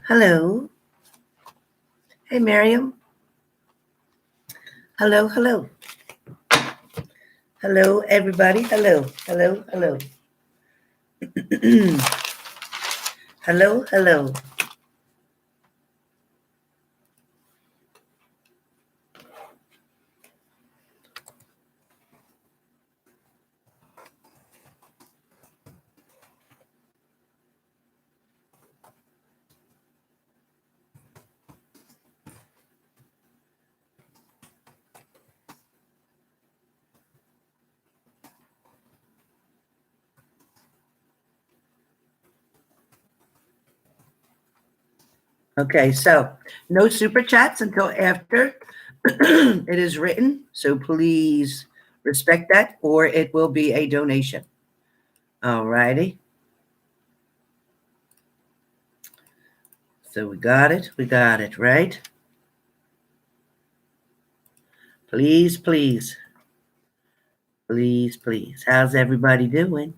Hello. Hey, Miriam. Hello, hello. Hello, everybody. Hello, hello, hello. Hello, hello. Okay, so no super chats until after it is written. So please respect that, or it will be a donation. All righty. So we got it. We got it, right? Please, please. Please, please. How's everybody doing?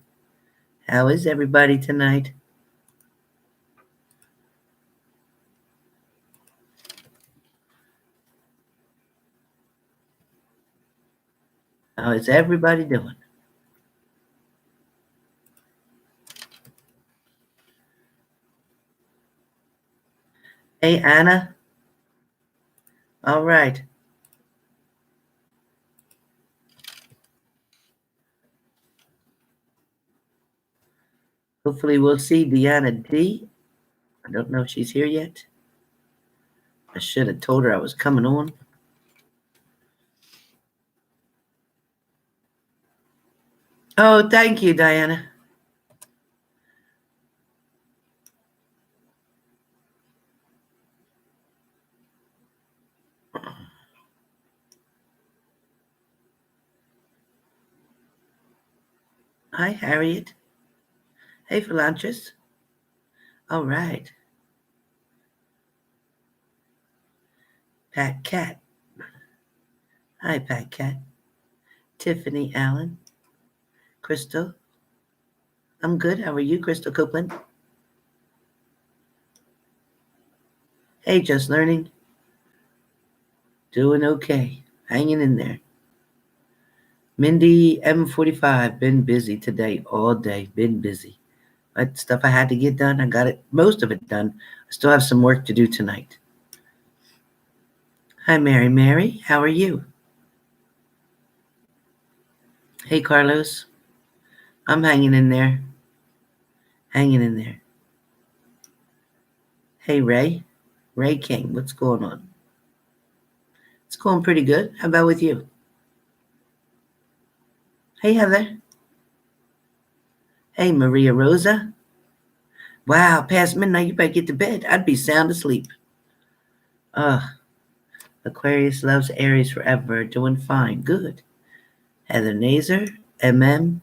How is everybody tonight? How is everybody doing? Hey, Anna. All right. Hopefully we'll see Deanna D. I don't know if she's here yet. I should have told her I was coming on. Oh, thank you, Diana. Hi, Harriet. Hey, Philantris. All right. Pat Cat. Hi, Pat Cat. Tiffany Allen. Crystal. I'm good. How are you, Crystal Copeland? Hey, just learning. Doing okay. Hanging in there. Mindy M45. Been busy today. All day. Been busy. But stuff I had to get done, I got it. Most of it done. I still have some work to do tonight. Hi, Mary. Mary, how are you? Hey, Carlos. I'm hanging in there. Hanging in there. Hey, Ray. Ray King, what's going on? It's going pretty good. How about with you? Hey, Heather. Hey, Maria Rosa. Wow, past midnight, you better get to bed. I'd be sound asleep. Ugh. Aquarius loves Aries forever. Doing fine. Good. Heather Nazer. MM.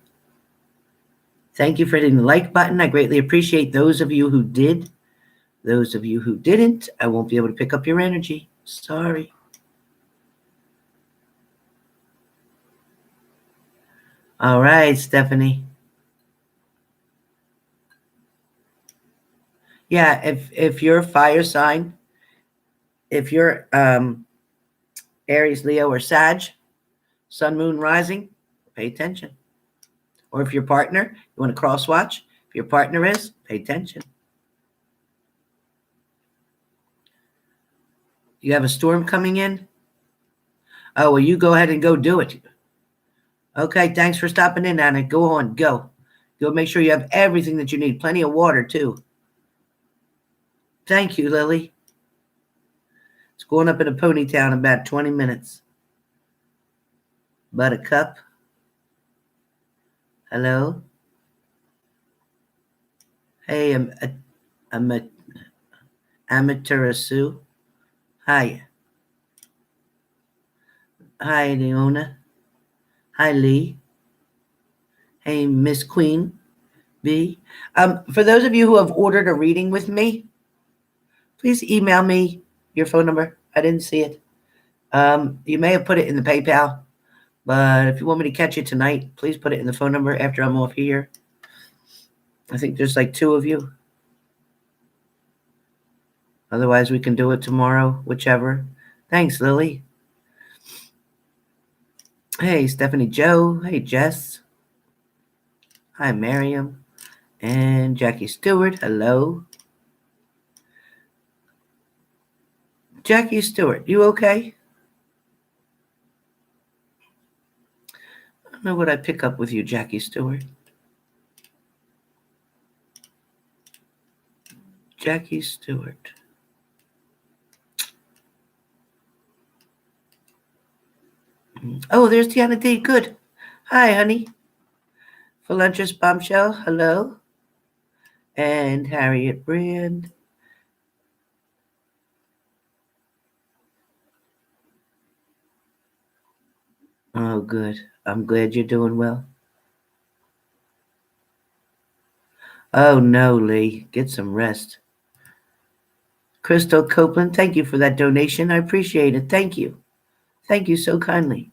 Thank you for hitting the like button. I greatly appreciate those of you who did. Those of you who didn't, I won't be able to pick up your energy. Sorry. All right, Stephanie. Yeah, if you're a fire sign, if you're Aries, Leo, or Sag, Sun, Moon, Rising, pay attention. Or if your partner, you want to cross watch. If your partner is, pay attention. You have a storm coming in? Oh, well, you go ahead and go do it. Okay, thanks for stopping in, Anna. Go on, go. Go make sure you have everything that you need. Plenty of water, too. Thank you, Lily. It's going up in a ponytail in about 20 minutes. Buttercup. Hello. Hey, I'm a Amaterasu. Hi. Hi, Leona. Hi, Lee. Hey, Miss Queen B. For those of you who have ordered a reading with me, please email me your phone number. I didn't see it. You may have put it in the PayPal, but if you want me to catch you tonight, please put it in the phone number after I'm off here. I think there's like 2 of you. Otherwise, we can do it tomorrow, whichever. Thanks, Lily. Hey, Stephanie Joe. Hey, Jess. Hi, Miriam. And Jackie Stewart. Hello. Jackie Stewart, you okay? I don't know what I pick up with you, Jackie Stewart. Jackie Stewart. Oh, there's Deanna D. Good. Hi, honey. Philanthropist Bombshell. Hello. And Harriet Brand. Oh, good. I'm glad you're doing well. Oh, no, Lee. Get some rest. Crystal Copeland, thank you for that donation. I appreciate it. Thank you. Thank you so kindly.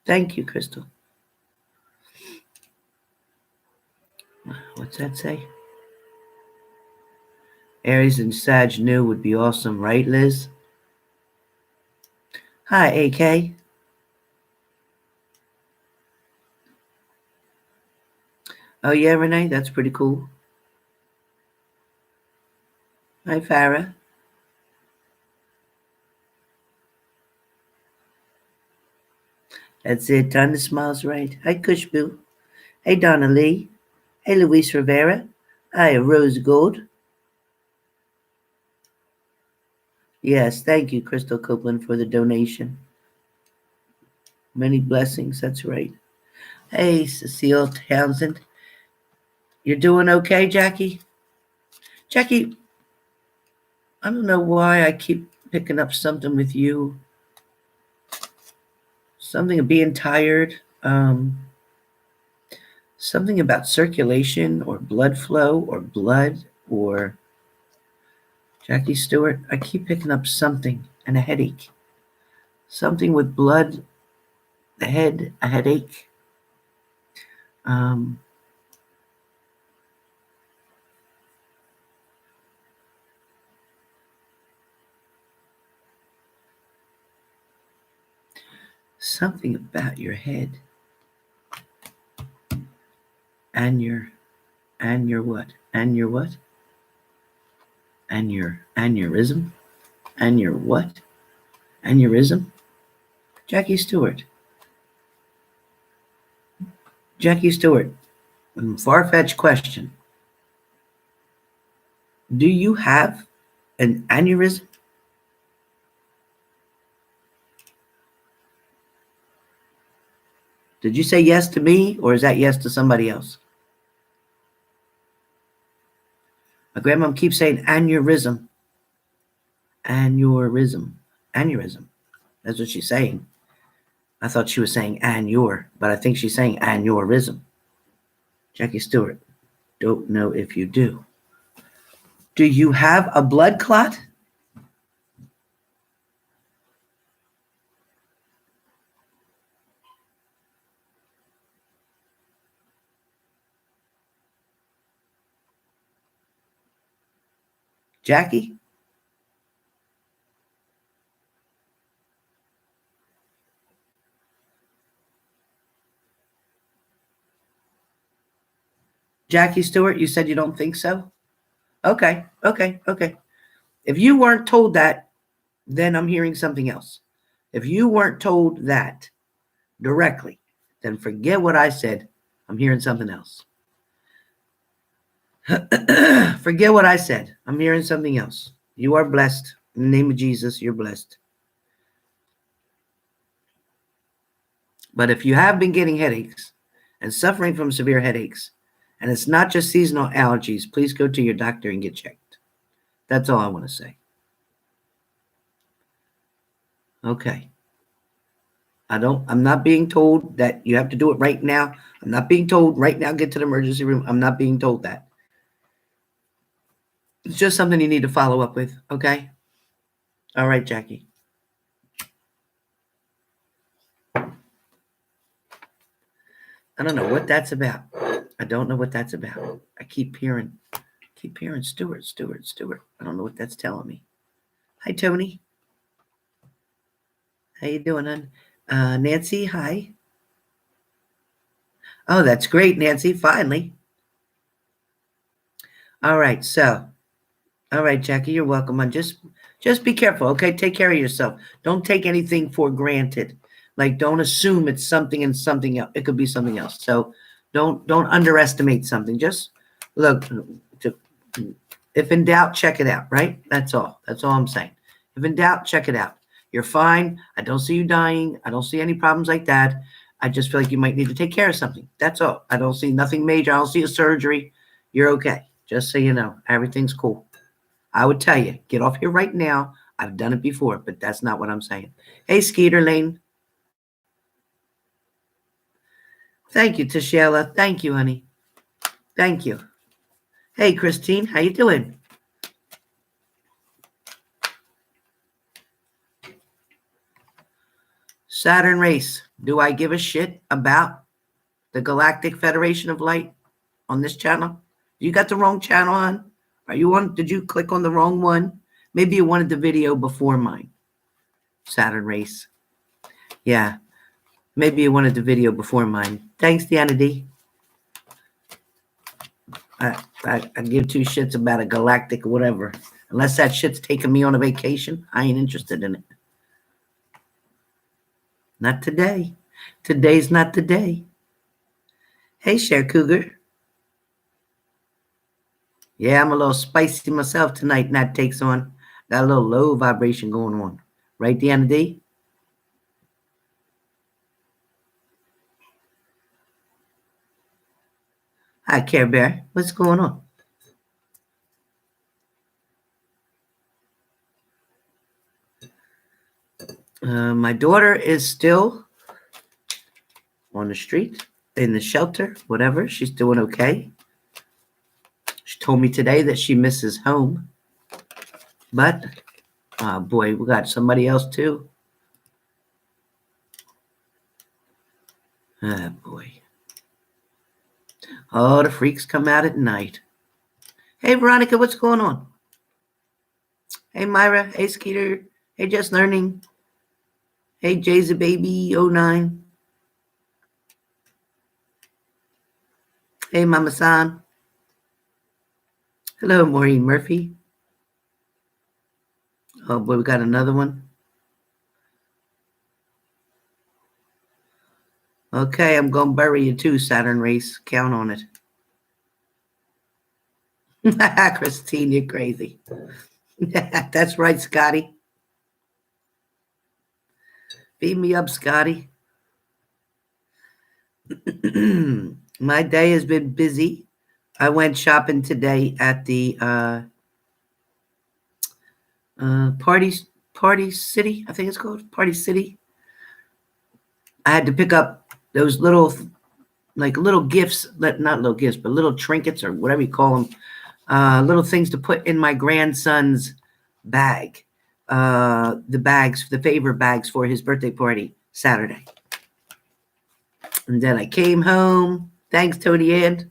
Thank you, Crystal. What's that say? Aries and Sag new would be awesome, right, Liz? Hi, AK. Oh, yeah, Renee, that's pretty cool. Hi, Farah. That's it. Time to smile's right. Hi, Kushbu. Hey, Donna Lee. Hey, Luis Rivera. Hi, Rose Gold. Yes, thank you, Crystal Copeland, for the donation. Many blessings, that's right. Hey, Cecile Townsend. You're doing okay, Jackie? Jackie, I don't know why I keep picking up something with you. Something of being tired. Something about circulation or blood flow or blood or Jackie Stewart. I keep picking up something and a headache. Something with blood, the head, a headache. Um, Something about your head and your what? And your what? And your aneurysm? And your what? Aneurysm? Jackie Stewart. Jackie Stewart. Far-fetched question. Do you have an aneurysm? Did you say yes to me or is that yes to somebody else? My grandma keeps saying aneurysm. Aneurysm. Aneurysm. That's what she's saying. I thought she was saying aneur, but I think she's saying aneurysm. Jackie Stewart. Don't know if you do. Do you have a blood clot? Jackie? Jackie Stewart, you said you don't think so? Okay. If you weren't told that, then I'm hearing something else. If you weren't told that directly, then forget what I said. I'm hearing something else. Forget what I said. I'm hearing something else. You are blessed. In the name of Jesus, you're blessed. But if you have been getting headaches and suffering from severe headaches, and it's not just seasonal allergies, please go to your doctor and get checked. That's all I want to say. Okay. I'm not being told that you have to do it right now. I'm not being told right now, get to the emergency room. I'm not being told that. It's just something you need to follow up with. Okay. All right, Jackie. I don't know what that's about. I don't know what that's about. I keep hearing keep hearing Stuart. I don't know what that's telling me. Hi, Tony. How you doing, hon? Nancy, hi. Oh, that's great, Nancy. Finally. All right, so. All right, Jackie, you're welcome. On just be careful, okay? Take care of yourself. Don't take anything for granted. Like, don't assume it's something and something else. It could be something else. So don't underestimate something. Just look. If in doubt, check it out. Right? That's all. That's all I'm saying. If in doubt, check it out. You're fine. I don't see you dying. I don't see any problems like that. I just feel like you might need to take care of something. That's all. I don't see nothing major. I don't see a surgery. You're okay. Just so you know, everything's cool. I would tell you, get off here right now. I've done it before, but that's not what I'm saying. Hey, Skeeter Lane. Thank you, Tashela. Thank you, honey. Thank you. Hey, Christine, how you doing? Saturn race. Do I give a shit about the Galactic Federation of Light on this channel? You got the wrong channel on? Are you on? Did you click on the wrong one? Maybe you wanted the video before mine. Saturn race. Yeah. Maybe you wanted the video before mine. Thanks, Deanna D. I give two shits about a galactic whatever. Unless that shit's taking me on a vacation, I ain't interested in it. Not today. Today's not the day. Hey, Cher Cougar. Yeah, I'm a little spicy myself tonight, and that takes on. Got a little low vibration going on. Right, Deanna D? Hi, Care Bear. What's going on? My daughter is still on the street, in the shelter, whatever. She's doing okay. She told me today that she misses home. But, boy, we got somebody else too. Oh, boy. Oh, the freaks come out at night. Hey, Veronica, what's going on? Hey, Myra. Hey, Skeeter. Hey, Just Learning. Hey, Jay's a baby 09. Hey, Mama San. Hello, Maureen Murphy. Oh, boy, we got another one. Okay, I'm going to bury you too, Saturn race. Count on it. Christine, you're crazy. That's right, Scotty. Beat me up, Scotty. My day has been busy. I went shopping today at the Party City, I think it's called Party City. I had to pick up those little gifts, not little gifts, but little trinkets or whatever you call them, little things to put in my grandson's bag. The favor bags for his birthday party Saturday. And then I came home. Thanks, Tony Ann.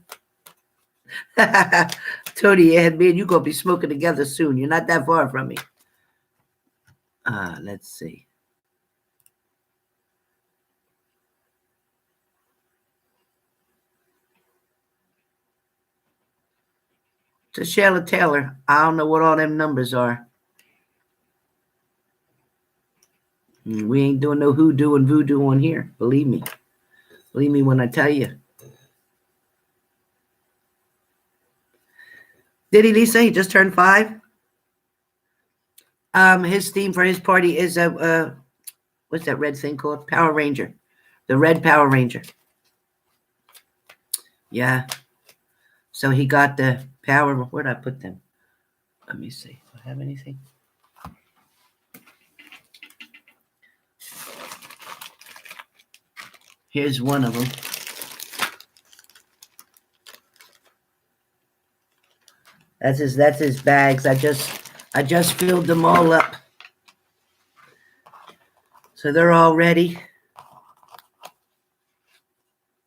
Tony Ann, me and you gonna be smoking together soon. You're not that far from me. Let's see. To Sheila Taylor, I don't know what all them numbers are. We ain't doing no hoodoo and voodoo on here. Believe me. Believe me when I tell you. Did he, Lisa? He just turned 5. His theme for his party is what's that red thing called? Power Ranger. The red Power Ranger. Yeah. So he got the power. Where'd I put them? Let me see. Do I have anything? Here's one of them. That's his bags. I just filled them all up. So they're all ready.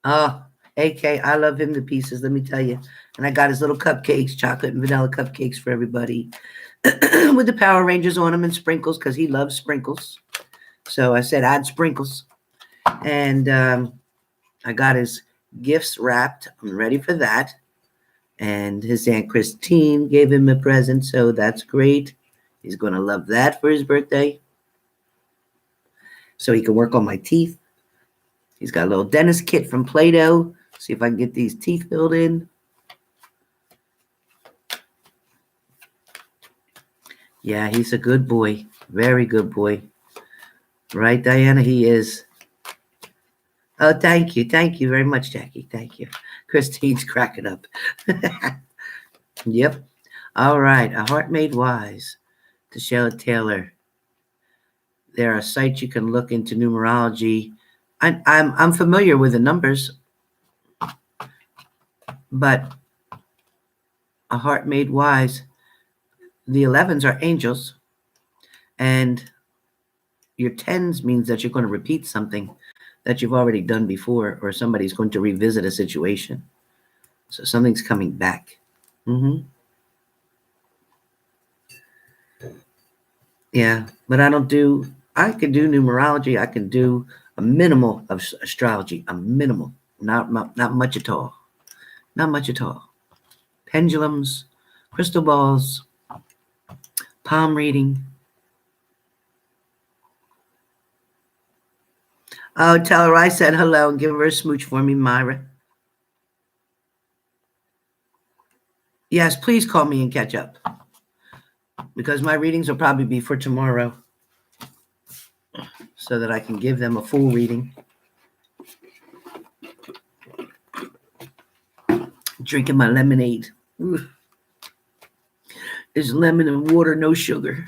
Oh, AK, I love him to pieces, let me tell you. And I got his little cupcakes, chocolate and vanilla cupcakes for everybody with the Power Rangers on them and sprinkles because he loves sprinkles. So I said, add sprinkles. And I got his gifts wrapped. I'm ready for that. And his Aunt Christine gave him a present, so that's great. He's going to love that for his birthday. So he can work on my teeth. He's got a little dentist kit from Play-Doh. See if I can get these teeth filled in. Yeah, he's a good boy. Very good boy. Right, Diana? He is. Oh, thank you. Thank you very much, Jackie. Thank you. Christine's cracking up. Yep. All right. A Heart Made Wise. To Sheila Taylor. There are sites you can look into numerology. I'm familiar with the numbers, but A Heart Made Wise, the 11s are angels, and your 10s means that you're going to repeat something that you've already done before, or somebody's going to revisit a situation. So something's coming back. Yeah, but I can do numerology. I can do a minimal of astrology, a minimal, not much at all. Not much at all. Pendulums, crystal balls, palm reading. Oh, tell her I said hello and give her a smooch for me, Myra. Yes, please call me and catch up, because my readings will probably be for tomorrow so that I can give them a full reading. Drinking my lemonade. Ooh. It's lemon and water, no sugar.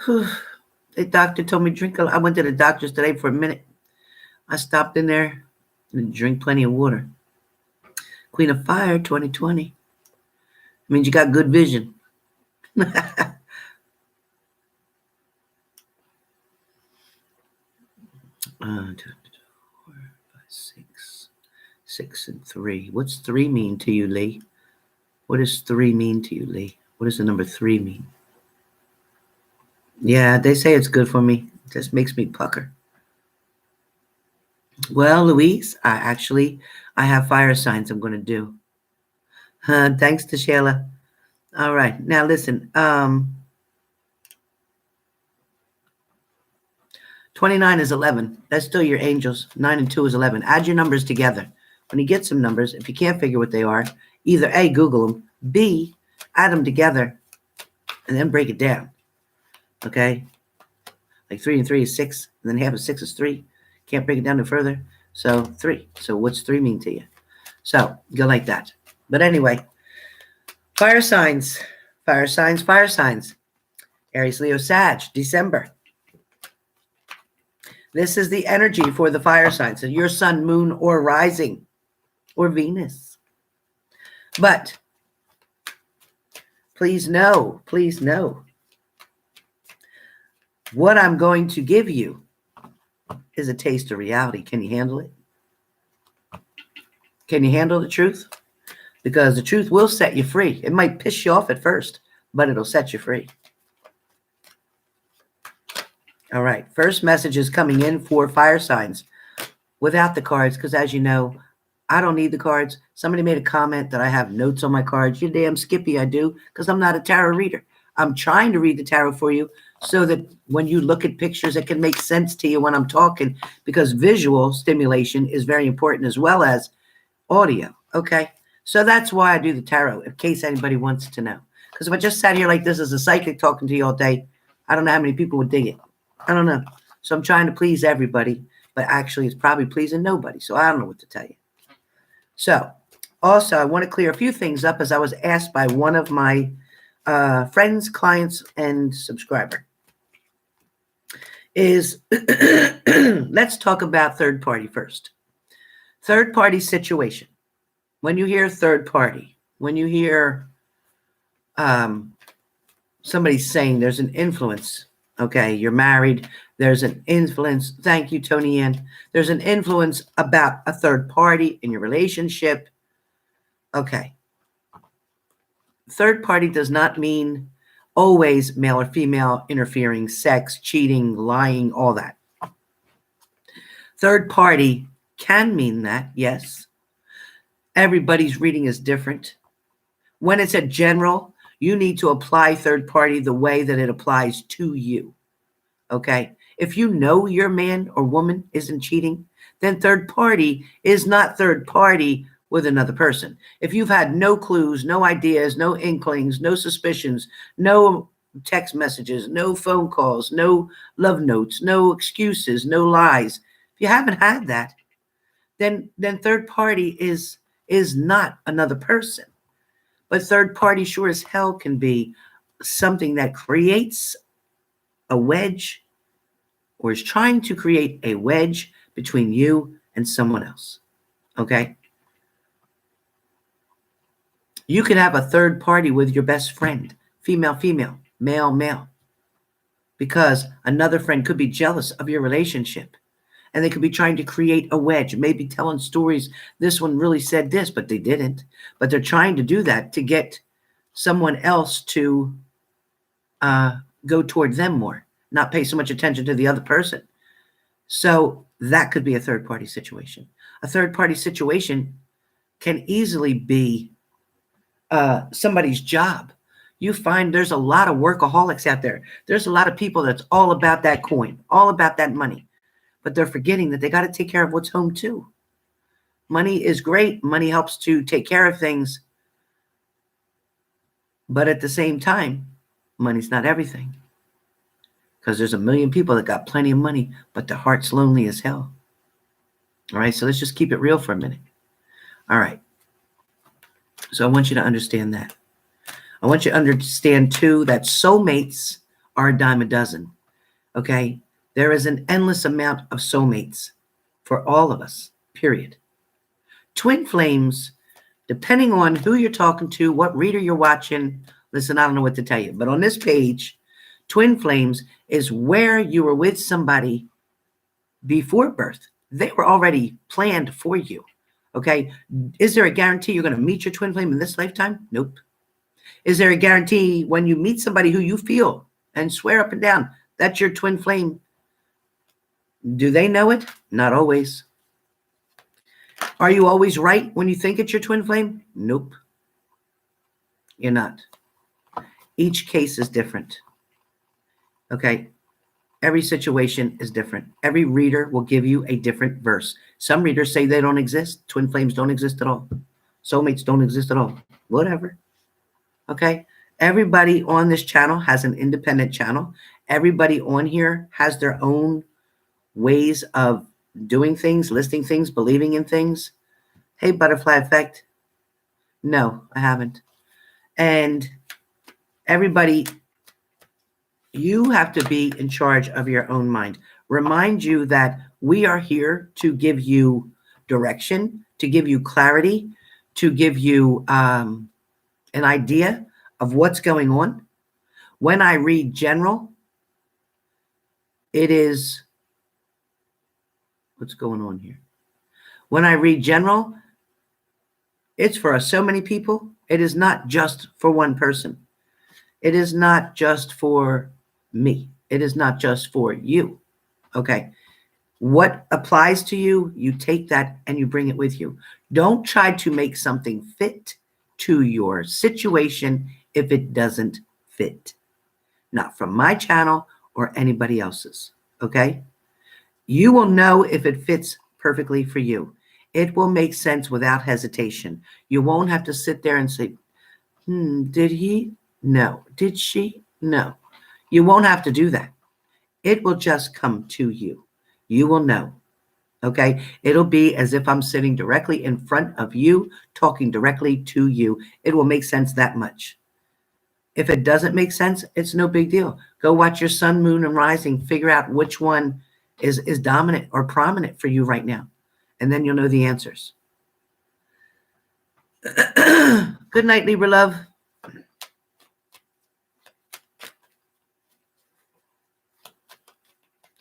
The doctor told me drink a lot. I went to the doctor's today for a minute. I stopped in there and drink plenty of water. Queen of Fire 2020. Means you got good vision. 6 and 3. What's 3 mean to you, Lee? What does 3 mean to you, Lee? What does the number 3 mean? Yeah, they say it's good for me. It just makes me pucker. Well, Louise, I have fire signs I'm going to do. Thanks to Sheila. All right. Now, listen. 29 is 11. That's still your angels. 9 and 2 is 11. Add your numbers together. When you get some numbers, if you can't figure what they are, either A, Google them, B, add them together, and then break it down. Okay? Like 3 and 3 is 6, and then half of 6 is 3. Can't break it down no further. So 3. So what's 3 mean to you? So go like that. But anyway, fire signs. Fire signs, fire signs. Aries, Leo, Sag, December. This is the energy for the fire signs. So your sun, moon, or rising, or Venus. But please know, what I'm going to give you is a taste of reality. Can you handle it? Can you handle the truth? Because the truth will set you free. It might piss you off at first, but it'll set you free. All right. First message is coming in for fire signs without the cards, because as you know, I don't need the cards. Somebody made a comment that I have notes on my cards. You're damn skippy, I do, because I'm not a tarot reader. I'm trying to read the tarot for you so that when you look at pictures, it can make sense to you when I'm talking, because visual stimulation is very important as well as audio. Okay. So that's why I do the tarot, in case anybody wants to know. Because if I just sat here like this as a psychic talking to you all day, I don't know how many people would dig it. I don't know. So I'm trying to please everybody, but actually it's probably pleasing nobody. So I don't know what to tell you. So also I want to clear a few things up, as I was asked by one of my friends, clients, and subscriber. Let's talk about third party first. Third party situation. When you hear third party, when you hear somebody saying there's an influence Okay, you're married. There's an influence. Thank you, Tony Ann. There's an influence about a third party in your relationship. Okay. Third party does not mean always male or female interfering, sex, cheating, lying, all that. Third party can mean that, yes. Everybody's reading is different. When it's a general, you need to apply third party the way that it applies to you. Okay? If you know your man or woman isn't cheating, then third party is not third party with another person. If you've had no clues, no ideas, no inklings, no suspicions, no text messages, no phone calls, no love notes, no excuses, no lies, if you haven't had that, then third party is not another person. But third party sure as hell can be something that creates a wedge or is trying to create a wedge between you and someone else. Okay? You could have a third party with your best friend, female, female, male, male, because another friend could be jealous of your relationship. And they could be trying to create a wedge, maybe telling stories. This one really said this, but they didn't. But they're trying to do that to get someone else to go toward them more, not pay so much attention to the other person. So that could be a third party situation. A third party situation can easily be somebody's job. You find there's a lot of workaholics out there. There's a lot of people that's all about that coin, all about that money. But they're forgetting that they got to take care of what's home too. Money is great. Money helps to take care of things. But at the same time, money's not everything. Because there's a million people that got plenty of money, but their heart's lonely as hell. All right, so let's just keep it real for a minute. All right. So I want you to understand that. I want you to understand, too, that soulmates are a dime a dozen. Okay? There is an endless amount of soulmates for all of us, period. Twin flames, depending on who you're talking to, what reader you're watching, listen, I don't know what to tell you, but on this page, twin flames is where you were with somebody before birth. They were already planned for you. Okay? Is there a guarantee you're going to meet your twin flame in this lifetime? Nope. Is there a guarantee when you meet somebody who you feel and swear up and down that's your twin flame? Do they know it? Not always. Are you always right when you think it's your twin flame? Nope. You're not. Each case is different. Okay? Every situation is different. Every reader will give you a different verse. Some readers say they don't exist. Twin flames don't exist at all. Soulmates don't exist at all. Whatever. Okay? Everybody on this channel has an independent channel. Everybody on here has their own ways of doing things, listing things, believing in things. Hey, butterfly effect. No, I haven't. And everybody, you have to be in charge of your own mind. Remind you that we are here to give you direction, to give you clarity, to give you an idea of what's going on. When I read general, it is, what's going on here? When I read general, it's for so many people. It is not just for one person. It is not just for me. It is not just for you. Okay. What applies to you, you take that and you bring it with you. Don't try to make something fit to your situation if it doesn't fit. Not from my channel or anybody else's. Okay. You will know if it fits perfectly for you. It will make sense without hesitation. You won't have to sit there and say, did he? No. Did she? No. You won't have to do that. It will just come to you. You will know. Okay? It'll be as if I'm sitting directly in front of you, talking directly to you. It will make sense that much. If it doesn't make sense, it's no big deal. Go watch your sun, moon, and rising. Figure out which one is dominant or prominent for you right now. And then you'll know the answers. Good night, Libra love.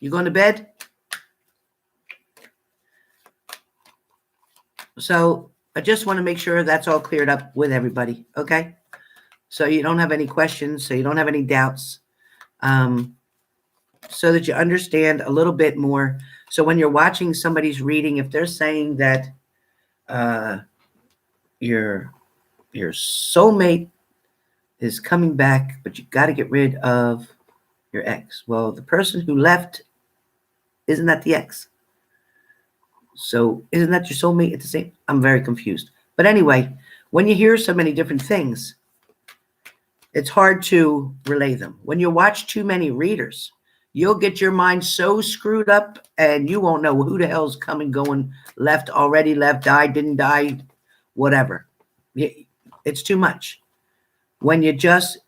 You going to bed? So I just want to make sure that's all cleared up with everybody, okay? So you don't have any questions, so you don't have any doubts, so that you understand a little bit more. So when you're watching somebody's reading, if they're saying that your soulmate is coming back, but you got to get rid of your ex. Well, the person who left, isn't that the ex? So isn't that your soulmate at the same? I'm very confused. But anyway, when you hear so many different things, it's hard to relay them. When you watch too many readers, you'll get your mind so screwed up and you won't know who the hell's coming, going, left, already left, died, didn't die, whatever. It's too much. When you just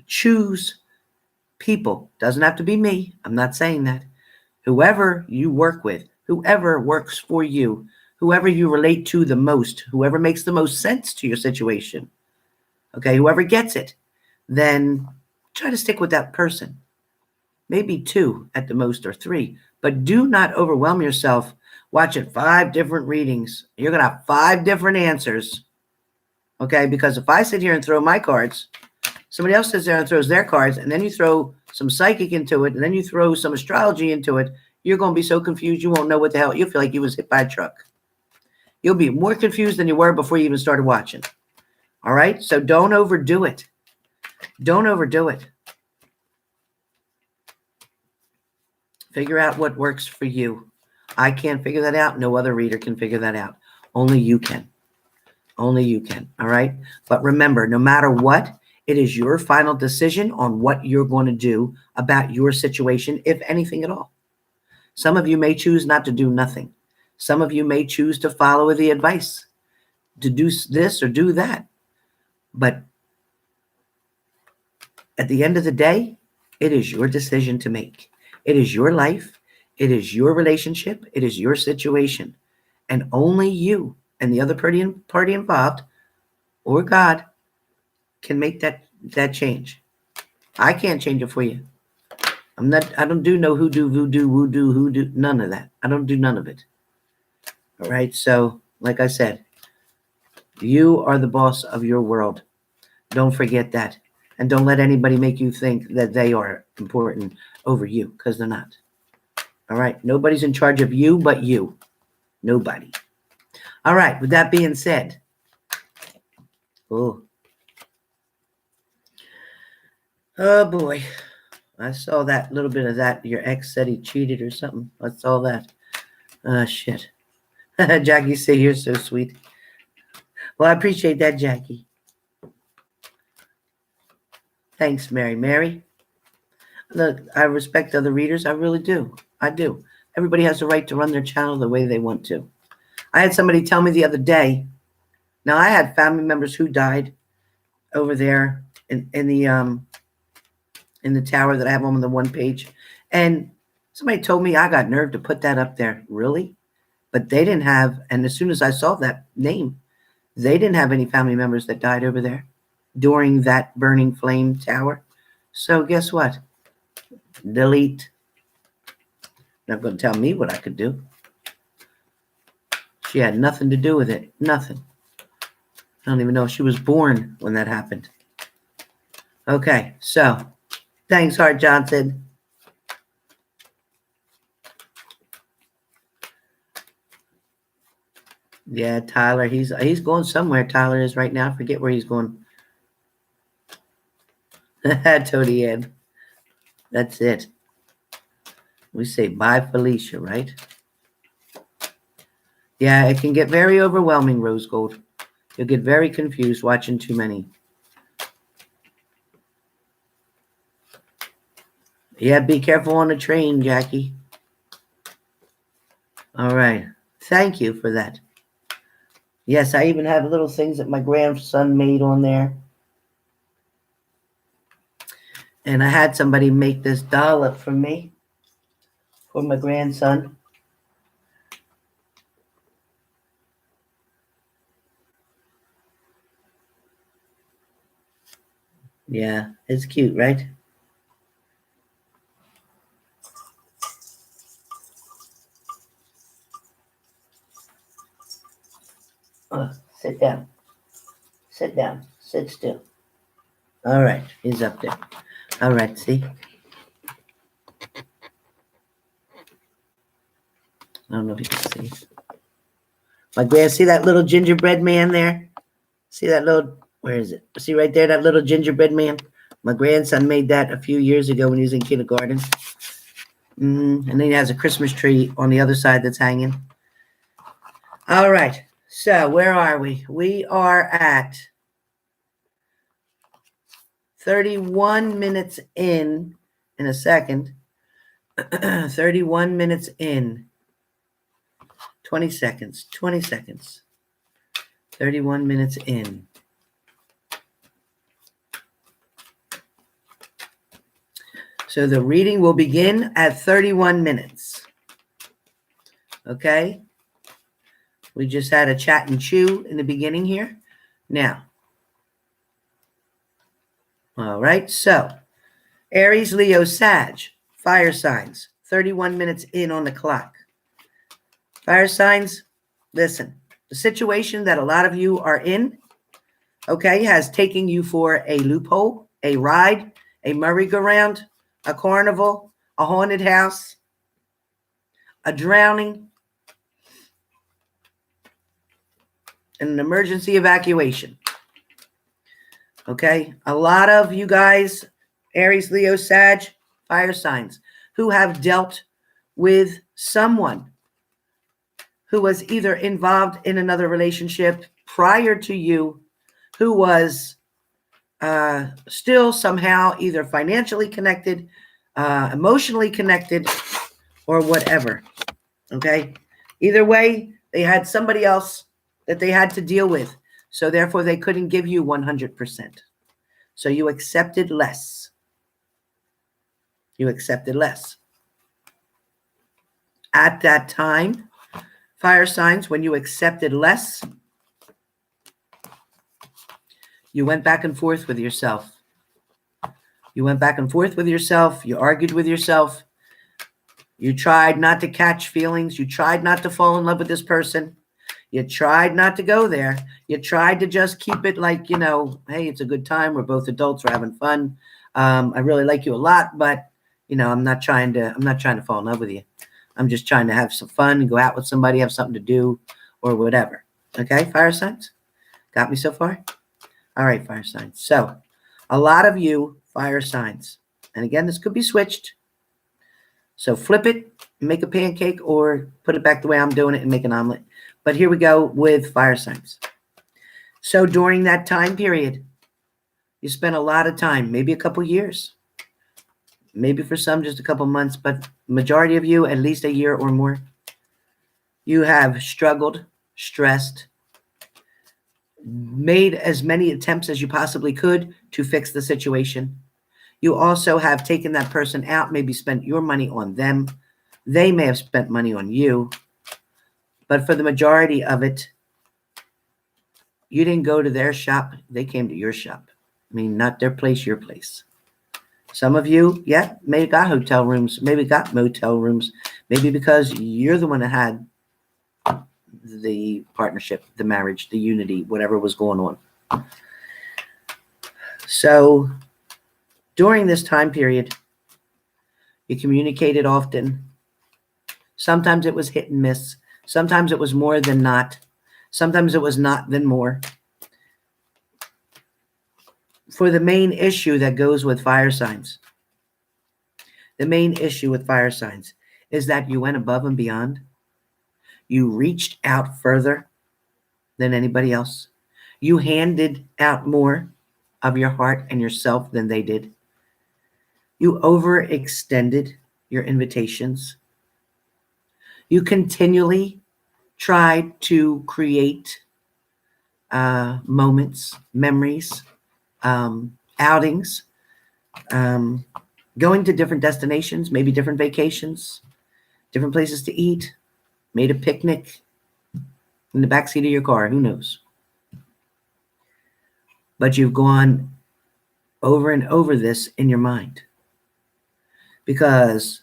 choose people, doesn't have to be me. I'm not saying that. Whoever you work with, whoever works for you, whoever you relate to the most, whoever makes the most sense to your situation, okay, whoever gets it, then try to stick with that person. Maybe 2 at the most, or 3, but do not overwhelm yourself watching 5 different readings. You're going to have 5 different answers, okay? Because if I sit here and throw my cards, somebody else sits there and throws their cards, and then you throw some psychic into it, and then you throw some astrology into it, you're going to be so confused you won't know what the hell. You'll feel like you was hit by a truck. You'll be more confused than you were before you even started watching. All right? So don't overdo it. Don't overdo it. Figure out what works for you. I can't figure that out. No other reader can figure that out. Only you can. Only you can. All right? But remember, no matter what, it is your final decision on what you're going to do about your situation, if anything at all. Some of you may choose not to do nothing. Some of you may choose to follow the advice to do this or do that. But at the end of the day, it is your decision to make. It is your life. It is your relationship. It is your situation. And only you and the other party involved, or God, can make that change. I can't change it for you. I don't do no hoodoo, voodoo, none of that. I don't do none of it. All right. So, like I said, you are the boss of your world. Don't forget that. And don't let anybody make you think that they are important over you, because they're not. All right. Nobody's in charge of you but you. Nobody. All right. With that being said, oh boy. I saw that little bit of that. Your ex said he cheated or something. I saw that. Shit. Jackie say you're so sweet. Well, I appreciate that, Jackie. Thanks, Mary. Mary, look, I respect other readers. I really do. I do. Everybody has the right to run their channel the way they want to. I had somebody tell me the other day. Now, I had family members who died over there in the tower that I have on the one page, and somebody told me I got nerve to put that up there. Really? But they didn't have. And as soon as I saw that name, they didn't have any family members that died over there during that burning flame tower. So guess what? Delete. Not going to tell me what I could do. She had nothing to do with it. Nothing. I don't even know if she was born when that happened. Okay, so thanks, Hart Johnson. Yeah, Tyler, he's going somewhere. Tyler is right now. I forget where he's going. Tony Ann. That's it. We say bye, Felicia, right? Yeah, it can get very overwhelming, Rose Gold. You'll get very confused watching too many. Yeah, be careful on the train, Jackie. All right. Thank you for that. Yes, I even have little things that my grandson made on there. And I had somebody make this dollop for me, for my grandson. Yeah, it's cute, right? down. Sit down. Sit still. All right. He's up there. All right. See? I don't know if you can see. My grand, see that little gingerbread man there? See that little, where is it? See right there, that little gingerbread man? My grandson made that a few years ago when he was in kindergarten. And then he has a Christmas tree on the other side that's hanging. All right. So where are we? We are at 31 minutes in a second. 31 minutes in. 20 seconds. 20 seconds. 31 minutes in. So the reading will begin at 31 minutes. Okay? We just had a chat and chew in the beginning here. Now. All right. So, Aries, Leo, Sag, fire signs. 31 minutes in on the clock. Fire signs, listen. The situation that a lot of you are in, okay, has taken you for a loophole, a ride, a merry-go-round, a carnival, a haunted house, a drowning, and an emergency evacuation. Okay? A lot of you guys, Aries, Leo, Sag, fire signs, who have dealt with someone who was either involved in another relationship prior to you, who was still somehow either financially connected, emotionally connected, or whatever. Okay? Either way, they had somebody else that they had to deal with. So therefore, they couldn't give you 100%. So you accepted less. You accepted less. At that time, fire signs, when you accepted less, you went back and forth with yourself. You went back and forth with yourself. You argued with yourself. You tried not to catch feelings. You tried not to fall in love with this person. You tried not to go there. You tried to just keep it like, you know, hey, it's a good time. We're both adults. We're having fun. I really like you a lot, but, you know, I'm not trying to fall in love with you. I'm just trying to have some fun and go out with somebody, have something to do or whatever. Okay, fire signs? Got me so far? All right, fire signs. So a lot of you fire signs. And again, this could be switched. So flip it, make a pancake, or put it back the way I'm doing it and make an omelet. But here we go with fire signs. So during that time period, you spent a lot of time, maybe a couple years, maybe for some just a couple months, but majority of you, at least a year or more, you have struggled, stressed, made as many attempts as you possibly could to fix the situation. You also have taken that person out, maybe spent your money on them. They may have spent money on you. But for the majority of it, you didn't go to their shop. They came to your shop. I mean, not their place, your place. Some of you, yeah, maybe got hotel rooms, maybe got motel rooms, maybe because you're the one that had the partnership, the marriage, the unity, whatever was going on. So during this time period, you communicated often. Sometimes it was hit and miss. Sometimes it was more than not. Sometimes it was not than more. For the main issue that goes with fire signs, the main issue with fire signs is that you went above and beyond. You reached out further than anybody else. You handed out more of your heart and yourself than they did. You overextended your invitations. You continually tried to create moments, memories, outings, going to different destinations, maybe different vacations, different places to eat, made a picnic in the backseat of your car, who knows? But you've gone over and over this in your mind because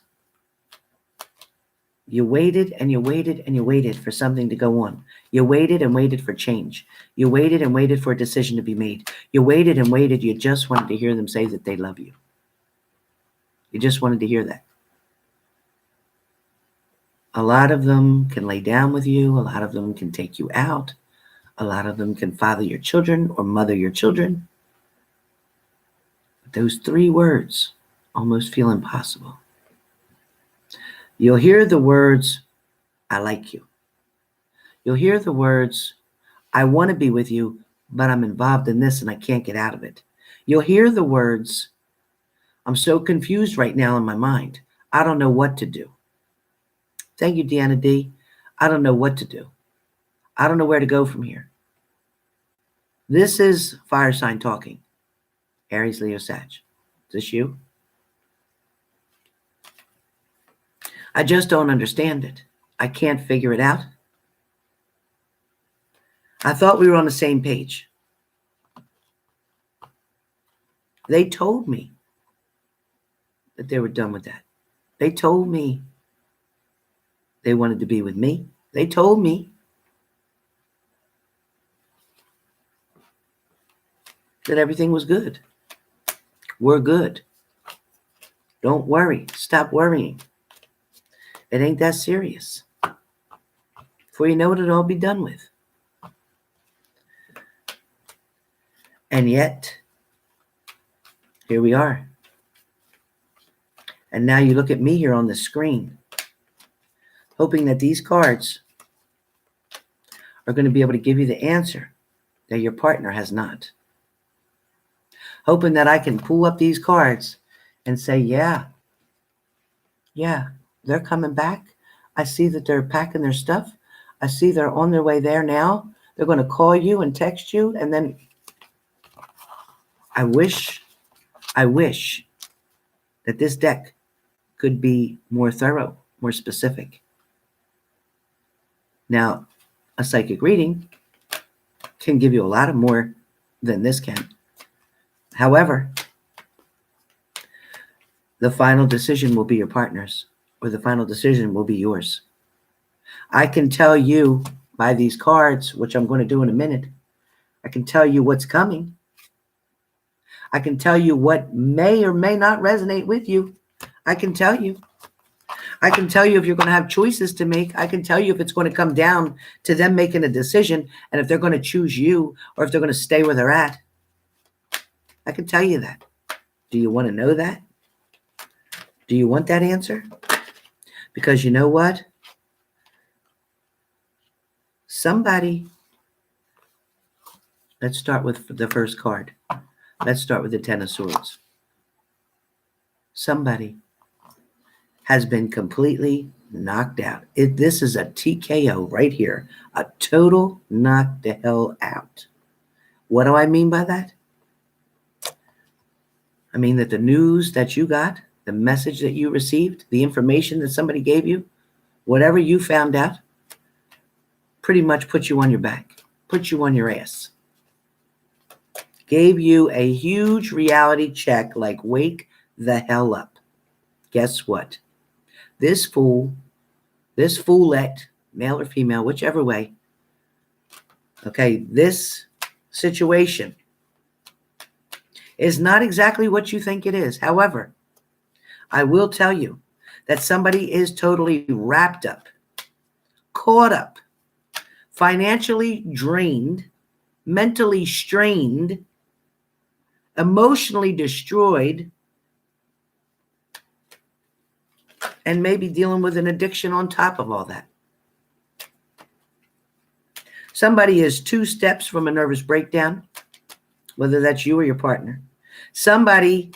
You waited and you waited and you waited for something to go on. You waited and waited for change. You waited and waited for a decision to be made. You waited and waited. You just wanted to hear them say that they love you. You just wanted to hear that. A lot of them can lay down with you. A lot of them can take you out. A lot of them can father your children or mother your children. But those 3 words almost feel impossible. You'll hear the words, I like you. You'll hear the words, I want to be with you, but I'm involved in this and I can't get out of it. You'll hear the words, I'm so confused right now in my mind. I don't know what to do. Thank you, Deanna D. I don't know what to do. I don't know where to go from here. This is fire sign talking. Aries, Leo, Sag. Is this you? I just don't understand it. I can't figure it out. I thought we were on the same page. They told me that they were done with that. They told me they wanted to be with me. They told me that everything was good. We're good. Don't worry. Stop worrying. It ain't that serious. Before you know it, it'll all be done with. And yet, here we are. And now you look at me here on the screen, hoping that these cards are going to be able to give you the answer that your partner has not. Hoping that I can pull up these cards and say, yeah, they're coming back. I see that they're packing their stuff. I see they're on their way there now. They're going to call you and text you. And then I wish that this deck could be more thorough, more specific. Now, a psychic reading can give you a lot of more than this can. However, the final decision will be your partner's, or the final decision will be yours. I can tell you by these cards, which I'm going to do in a minute, I can tell you what's coming. I can tell you what may or may not resonate with you. I can tell you. I can tell you if you're going to have choices to make. I can tell you if it's going to come down to them making a decision and if they're going to choose you or if they're going to stay where they're at. I can tell you that. Do you want to know that? Do you want that answer? Because you know what? Somebody, let's start with the first card. Let's start with the Ten of Swords. Somebody has been completely knocked out. This is a TKO right here. A total knock the hell out. What do I mean by that? I mean that the news that you got, the message that you received, the information that somebody gave you, whatever you found out, pretty much put you on your back, put you on your ass. Gave you a huge reality check like, wake the hell up. Guess what? This fool, this foolette, male or female, whichever way, okay, this situation is not exactly what you think it is. However, I will tell you that somebody is totally wrapped up, caught up, financially drained, mentally strained, emotionally destroyed, and maybe dealing with an addiction on top of all that. Somebody is 2 steps from a nervous breakdown, whether that's you or your partner. Somebody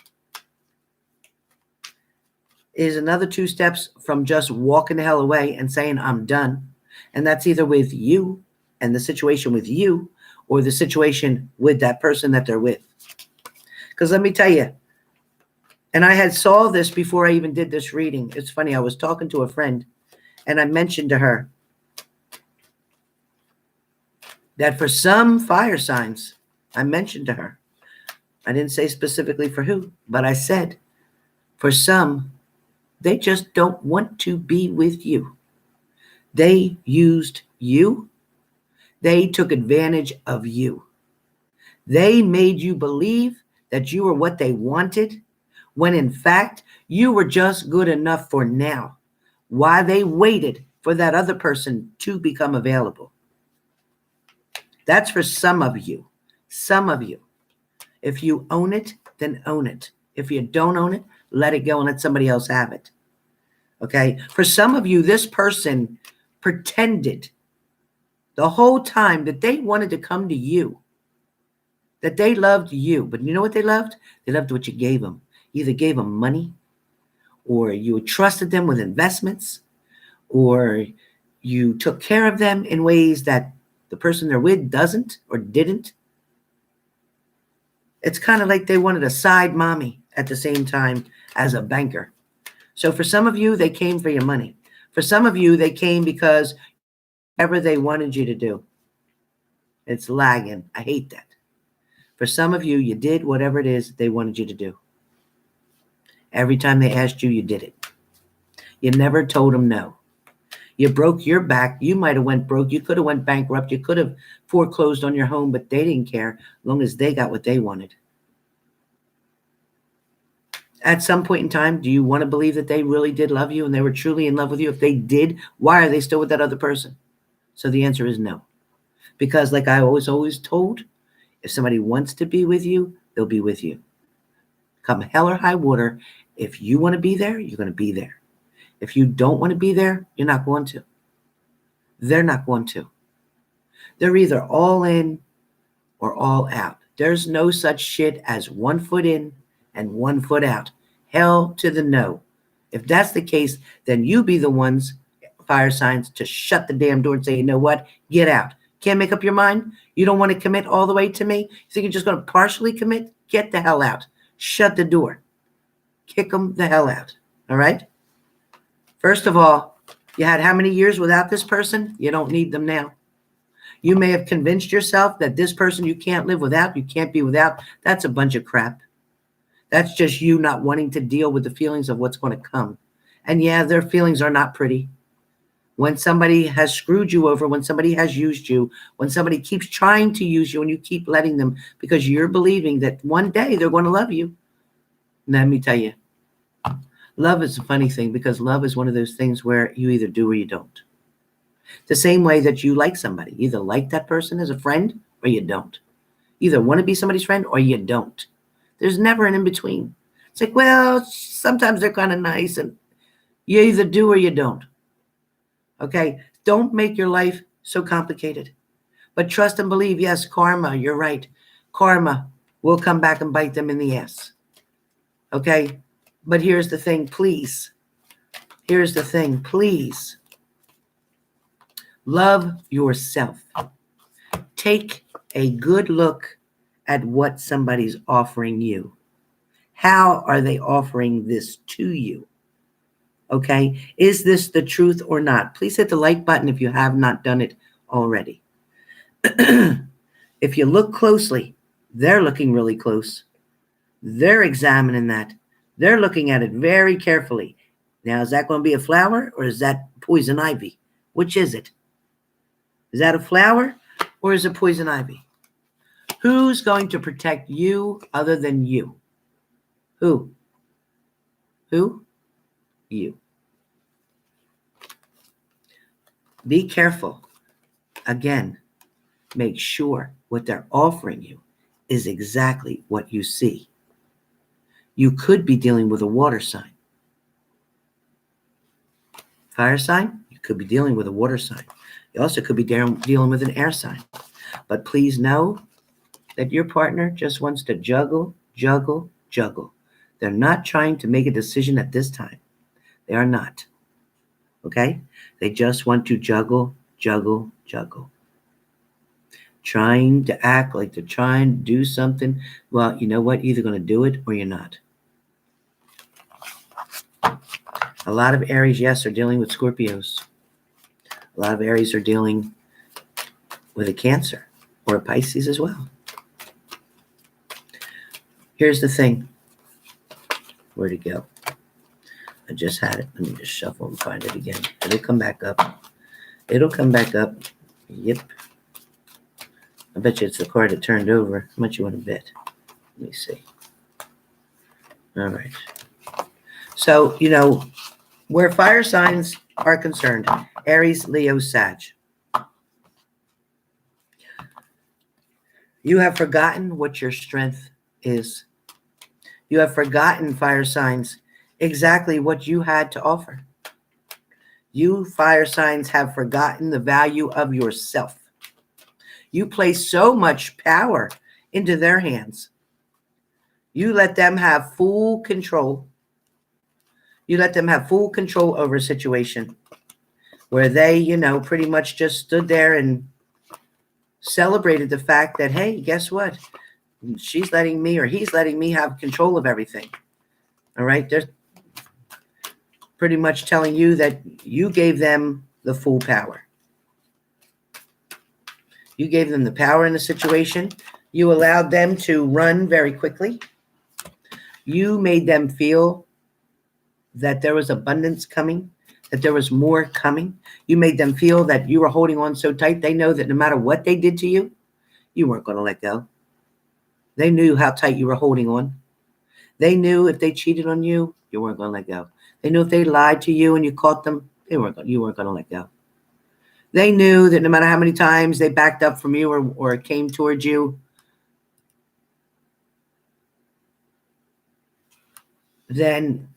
is another 2 steps from just walking the hell away and saying, I'm done. And that's either with you and the situation with you or the situation with that person that they're with. Because let me tell you, and I had saw this before I even did this reading. It's funny, I was talking to a friend and I mentioned to her that for some fire signs, I mentioned to her, I didn't say specifically for who, but I said, for some, they just don't want to be with you. They used you. They took advantage of you. They made you believe that you were what they wanted, when in fact, you were just good enough for now, while they waited for that other person to become available. That's for some of you. Some of you. If you own it, then own it. If you don't own it, let it go and let somebody else have it. Okay? For some of you, this person pretended the whole time that they wanted to come to you, that they loved you. But you know what they loved? They loved what you gave them. You either gave them money, or you trusted them with investments, or you took care of them in ways that the person they're with doesn't or didn't. It's kind of like they wanted a side mommy at the same time as a banker. So for some of you, they came for your money. For some of you, they came because whatever they wanted you to do. It's lagging. I hate that. For some of you, you did whatever it is they wanted you to do. Every time they asked you, you did it. You never told them no. You broke your back. You might have went broke. You could have went bankrupt. You could have foreclosed on your home, but they didn't care as long as they got what they wanted. At some point in time, do you want to believe that they really did love you and they were truly in love with you? If they did, why are they still with that other person? So the answer is no. Because like I was always told, if somebody wants to be with you, they'll be with you. Come hell or high water, if you want to be there, you're going to be there. If you don't want to be there, you're not going to. They're not going to. They're either all in or all out. There's no such shit as 1 foot in and 1 foot out. Hell to the no. If that's the case, then you be the ones, fire signs, to shut the damn door and say, you know what? Get out. Can't make up your mind? You don't want to commit all the way to me? You think you're just going to partially commit? Get the hell out. Shut the door. Kick them the hell out. All right? First of all, you had how many years without this person? You don't need them now. You may have convinced yourself that this person you can't live without, you can't be without. That's a bunch of crap. That's just you not wanting to deal with the feelings of what's going to come. And yeah, their feelings are not pretty. When somebody has screwed you over, when somebody has used you, when somebody keeps trying to use you and you keep letting them because you're believing that one day they're going to love you. Let me tell you, love is a funny thing because love is one of those things where you either do or you don't. The same way that you like somebody. You either like that person as a friend or you don't. You either want to be somebody's friend or you don't. There's never an in-between. It's like, well, sometimes they're kind of nice and you either do or you don't. Okay? Don't make your life so complicated. But trust and believe, yes, karma, you're right. Karma will come back and bite them in the ass. Okay? But here's the thing, please. Here's the thing, please. Love yourself. Take a good look at what somebody's offering you. How are they offering this to you? Okay? Is this the truth or not? Please hit the like button if you have not done it already. If you look closely, they're looking really close. They're examining that. They're looking at it very carefully. Now, is that going to be a flower or is that poison ivy? Which is it? Is that a flower or is it poison ivy? Who's going to protect you other than you? Who? Who? You. Be careful. Again, make sure what they're offering you is exactly what you see. You could be dealing with a water sign. Fire sign, you could be dealing with a water sign. You also could be dealing with an air sign. But please know that your partner just wants to juggle, juggle, juggle. They're not trying to make a decision at this time. They are not. Okay? They just want to juggle, juggle, juggle. Trying to act like they're trying to do something. Well, you know what? You're either going to do it or you're not. A lot of Aries, yes, are dealing with Scorpios. A lot of Aries are dealing with a Cancer or a Pisces as well. Here's the thing. Where'd it go? I just had it. Let me just shuffle and find it again. It'll come back up. It'll come back up. Yep. I bet you it's the card that turned over. How much you want to bet? Let me see. All right. So, where fire signs are concerned, Aries, Leo, Sag, you have forgotten what your strength is. You have forgotten, fire signs, exactly what you had to offer. You fire signs have forgotten the value of yourself. You place so much power into their hands. You let them have full control. You let them have full control over a situation where they, pretty much just stood there and celebrated the fact that, hey, guess what? She's letting me or he's letting me have control of everything. All right? They're pretty much telling you that you gave them the full power. You gave them the power in the situation. You allowed them to run very quickly. You made them feel that there was abundance coming, that there was more coming. You made them feel that you were holding on so tight. They know that no matter what they did to you, you weren't going to let go. They knew how tight you were holding on. They knew if they cheated on you, you weren't going to let go. They knew if they lied to you and you caught them, you weren't going to let go. They knew that no matter how many times they backed up from you or came towards you, then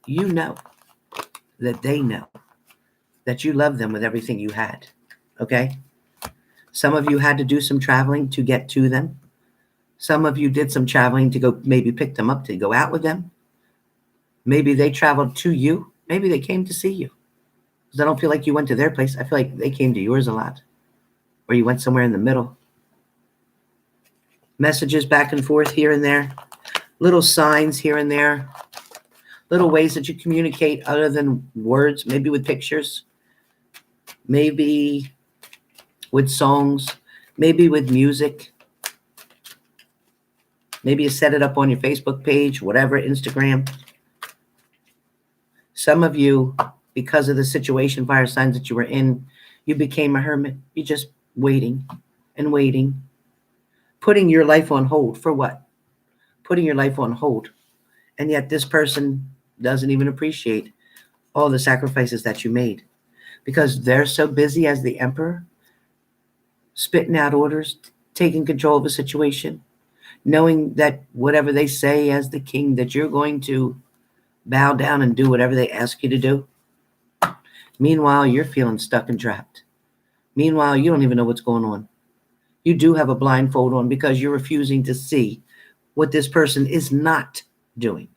you know that they know that you love them with everything you had. Okay? Some of you had to do some traveling to get to them. Some of you did some traveling to go maybe pick them up to go out with them. Maybe they traveled to you. Maybe they came to see you. Because I don't feel like you went to their place. I feel like they came to yours a lot. Or you went somewhere in the middle. Messages back and forth here and there. Little signs here and there. Little ways that you communicate other than words. Maybe with pictures. Maybe with songs. Maybe with music. Maybe you set it up on your Facebook page, whatever, Instagram. Some of you, because of the situation, fire signs that you were in, you became a hermit. You're just waiting and waiting. Putting your life on hold. For what? Putting your life on hold. And yet this person doesn't even appreciate all the sacrifices that you made. Because they're so busy as the emperor, spitting out orders, taking control of a situation, knowing that whatever they say as the king, that you're going to bow down and do whatever they ask you to do. Meanwhile, you're feeling stuck and trapped. Meanwhile, you don't even know what's going on. You do have a blindfold on because you're refusing to see what this person is not doing.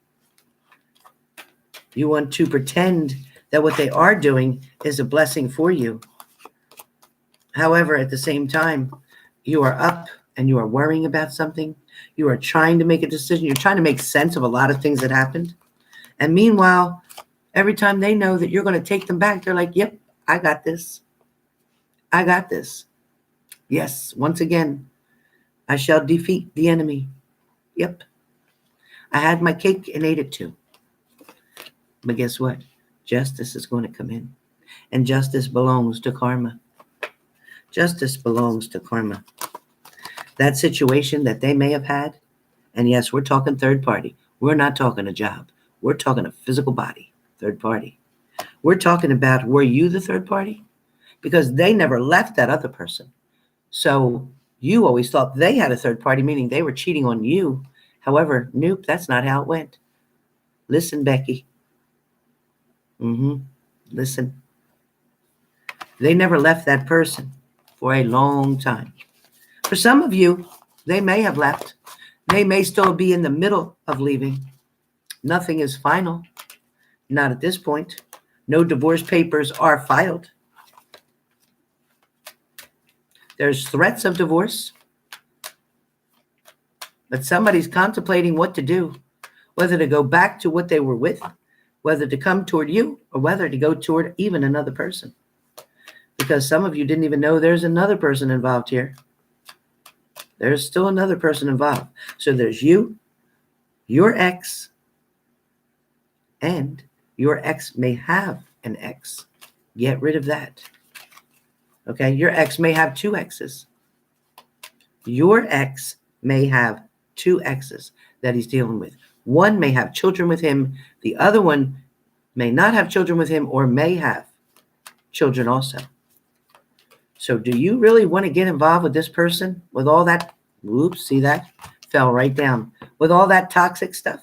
You want to pretend that what they are doing is a blessing for you. However, at the same time, you are up and you are worrying about something. You are trying to make a decision. You're trying to make sense of a lot of things that happened. And meanwhile, every time they know that you're going to take them back, they're like, yep, I got this. I got this. Yes, once again, I shall defeat the enemy. Yep. I had my cake and ate it too. But guess what? Justice is going to come in. And justice belongs to karma. Justice belongs to karma. That situation that they may have had, and yes, we're talking third party. We're not talking a job. We're talking a physical body, third party. We're talking about, were you the third party? Because they never left that other person. So you always thought they had a third party, meaning they were cheating on you. However, nope, that's not how it went. Listen, Becky. Listen. They never left that person for a long time. For some of you, they may have left. They may still be in the middle of leaving. Nothing is final. Not at this point. No divorce papers are filed. There's threats of divorce. But somebody's contemplating what to do, whether to go back to what they were with, whether to come toward you, or whether to go toward even another person. Because some of you didn't even know there's another person involved here. There's still another person involved. So there's you, your ex, and your ex may have an ex. Get rid of that. Okay, your ex may have two exes. Your ex may have two exes that he's dealing with. One may have children with him. The other one may not have children with him or may have children also. So do you really want to get involved with this person with all that? Oops, see that? Fell right down. With all that toxic stuff?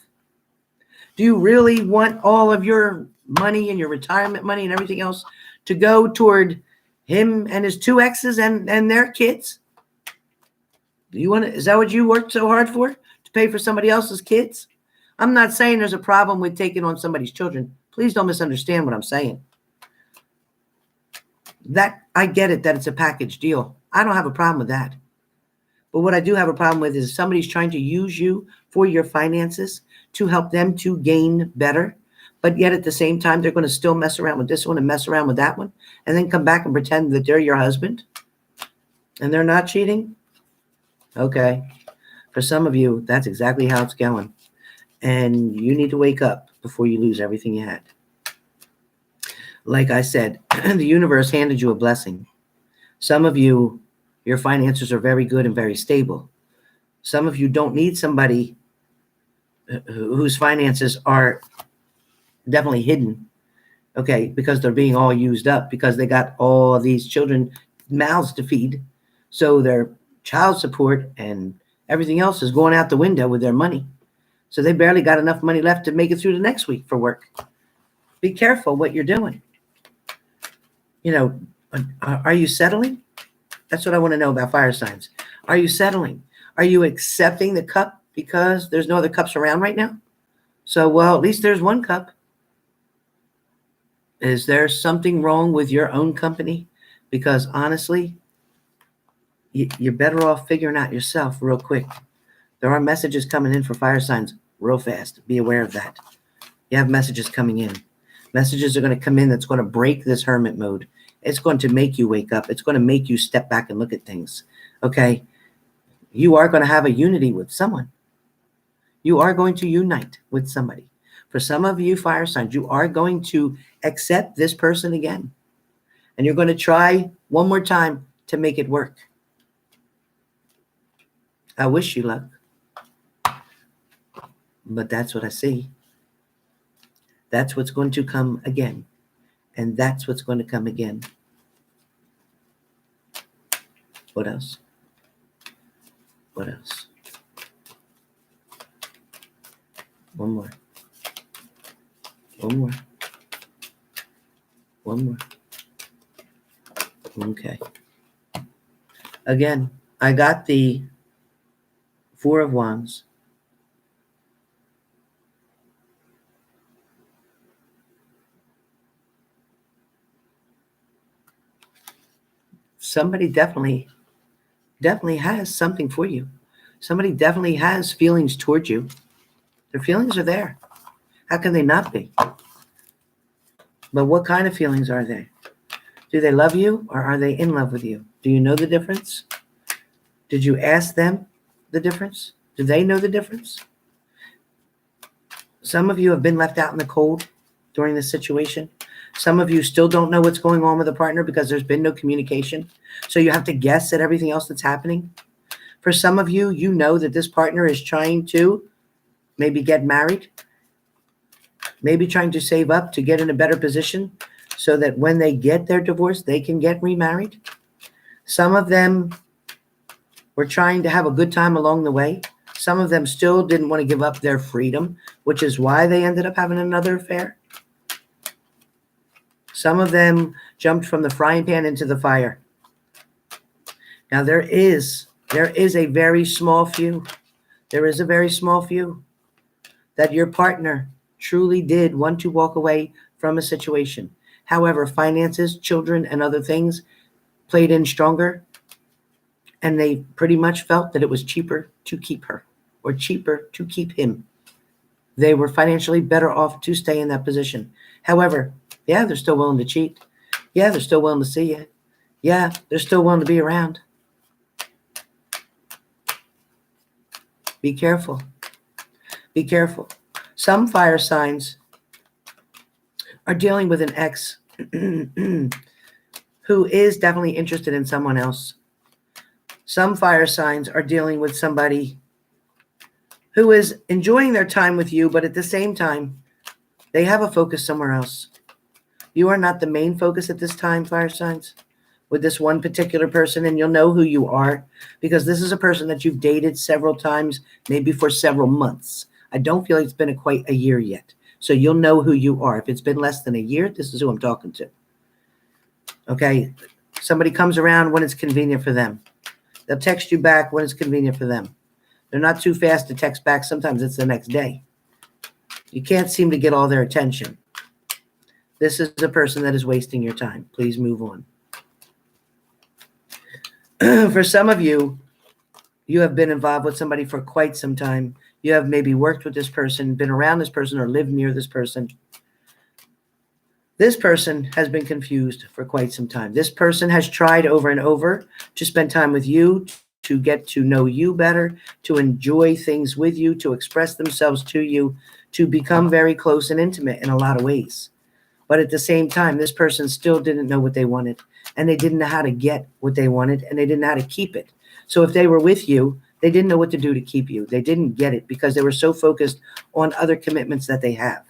Do you really want all of your money and your retirement money and everything else to go toward him and his two exes and their kids? Do you want to, is that what you worked so hard for? To pay for somebody else's kids? I'm not saying there's a problem with taking on somebody's children. Please don't misunderstand what I'm saying. That I get it, that it's a package deal. I don't have a problem with that. But what I do have a problem with is somebody's trying to use you for your finances to help them to gain better. But yet at the same time, they're going to still mess around with this one and mess around with that one. And then come back and pretend that they're your husband. And they're not cheating. Okay. For some of you, that's exactly how it's going. And you need to wake up before you lose everything you had. Like I said, the universe handed you a blessing. Some of you, your finances are very good and very stable. Some of you don't need somebody whose finances are definitely hidden, okay, because they're being all used up because they got all these children mouths to feed. So their child support and everything else is going out the window with their money. So they barely got enough money left to make it through the next week for work. Be careful what you're doing. You know, are you settling? That's what I want to know about fire signs. Are you settling? Are you accepting the cup because there's no other cups around right now? So, well, at least there's one cup. Is there something wrong with your own company? Because honestly, you're better off figuring out yourself real quick. There are messages coming in for fire signs real fast. Be aware of that. You have messages coming in. Messages are going to come in that's going to break this hermit mode. It's going to make you wake up. It's going to make you step back and look at things. Okay? You are going to have a unity with someone. You are going to unite with somebody. For some of you fire signs, you are going to accept this person again. And you're going to try one more time to make it work. I wish you luck. But that's what I see. That's what's going to come again. And that's what's going to come again. What else? What else? One more. One more. One more. Okay. Again, I got the Four of Wands. Somebody definitely has something for you. Somebody definitely has feelings towards you. Their feelings are there. How can they not be? But what kind of feelings are they? Do they love you or are they in love with you? Do you know the difference? Did you ask them the difference? Do they know the difference? Some of you have been left out in the cold during this situation. Some of you still don't know what's going on with a partner because there's been no communication. So you have to guess at everything else that's happening. For some of you, you know that this partner is trying to maybe get married, maybe trying to save up to get in a better position so that when they get their divorce, they can get remarried. Some of them were trying to have a good time along the way. Some of them still didn't want to give up their freedom, which is why they ended up having another affair. Some of them jumped from the frying pan into the fire. Now there is a very small few. There is a very small few that your partner truly did want to walk away from a situation. However, finances, children, and other things played in stronger, and they pretty much felt that it was cheaper to keep her or cheaper to keep him. They were financially better off to stay in that position. However, yeah, they're still willing to cheat. Yeah, they're still willing to see you. Yeah, they're still willing to be around. Be careful. Be careful. Some fire signs are dealing with an ex who is definitely interested in someone else. Some fire signs are dealing with somebody who is enjoying their time with you, but at the same time, they have a focus somewhere else. You are not the main focus at this time, fire signs, with this one particular person, and you'll know who you are because this is a person that you've dated several times, maybe for several months. I don't feel like it's been quite a year yet. So you'll know who you are. If it's been less than a year, this is who I'm talking to. Okay? Somebody comes around when it's convenient for them. They'll text you back when it's convenient for them. They're not too fast to text back. Sometimes it's the next day. You can't seem to get all their attention. This is a person that is wasting your time. Please move on. For some of you, you have been involved with somebody for quite some time. You have maybe worked with this person, been around this person, or lived near this person. This person has been confused for quite some time. This person has tried over and over to spend time with you, to get to know you better, to enjoy things with you, to express themselves to you, to become very close and intimate in a lot of ways. But at the same time, this person still didn't know what they wanted, and they didn't know how to get what they wanted, and they didn't know how to keep it. So if they were with you, they didn't know what to do to keep you. They didn't get it because they were so focused on other commitments that they have.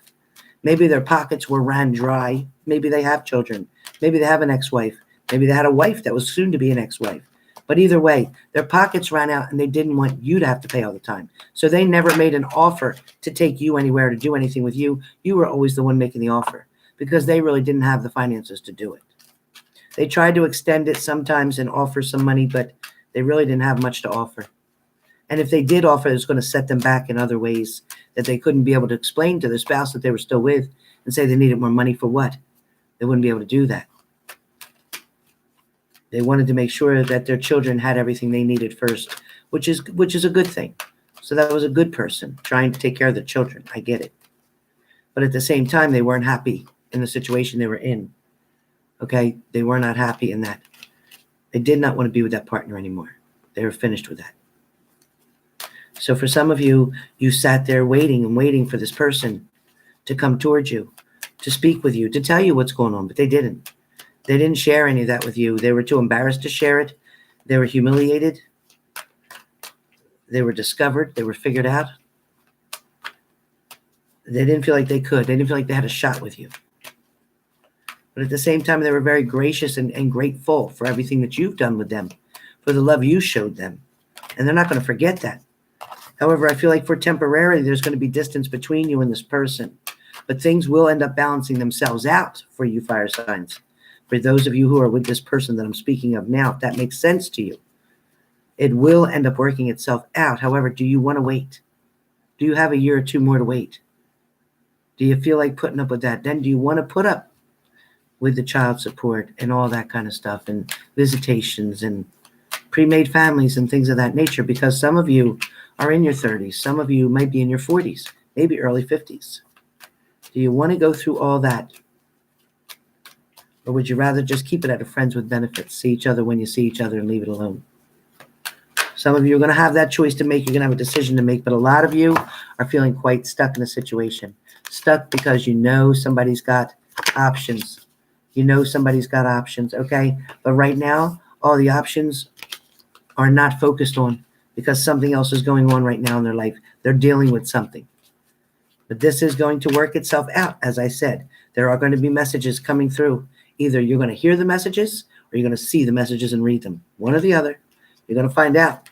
Maybe their pockets were ran dry. Maybe they have children. Maybe they have an ex-wife. Maybe they had a wife that was soon to be an ex-wife. But either way, their pockets ran out and they didn't want you to have to pay all the time. So they never made an offer to take you anywhere, to do anything with you. You were always the one making the offer because they really didn't have the finances to do it. They tried to extend it sometimes and offer some money, but they really didn't have much to offer. And if they did offer, it was going to set them back in other ways that they couldn't be able to explain to their spouse that they were still with and say they needed more money for what? They wouldn't be able to do that. They wanted to make sure that their children had everything they needed first, which is a good thing. So that was a good person trying to take care of the children. I get it. But at the same time, they weren't happy in the situation they were in. Okay? They were not happy in that. They did not want to be with that partner anymore. They were finished with that. So for some of you, you sat there waiting and waiting for this person to come towards you, to speak with you, to tell you what's going on, but they didn't. They didn't share any of that with you. They were too embarrassed to share it. They were humiliated. They were discovered. They were figured out. They didn't feel like they could. They didn't feel like they had a shot with you. But at the same time, they were very gracious and grateful for everything that you've done with them, for the love you showed them. And they're not going to forget that. However, I feel like for temporarily, there's going to be distance between you and this person. But things will end up balancing themselves out for you, fire signs. For those of you who are with this person that I'm speaking of now, if that makes sense to you, it will end up working itself out. However, do you want to wait? Do you have a year or two more to wait? Do you feel like putting up with that? Then do you want to put up with the child support and all that kind of stuff and visitations and pre-made families and things of that nature? Because some of you are in your 30s. Some of you might be in your 40s, maybe early 50s. Do you want to go through all that? Or would you rather just keep it at a friends with benefits, see each other when you see each other and leave it alone? Some of you are going to have that choice to make. You're going to have a decision to make. But a lot of you are feeling quite stuck in a situation. Stuck because you know somebody's got options. You know somebody's got options, okay? But right now, all the options are not focused on because something else is going on right now in their life. They're dealing with something. But this is going to work itself out, as I said. There are going to be messages coming through. Either you're going to hear the messages or you're going to see the messages and read them. One or the other. You're going to find out.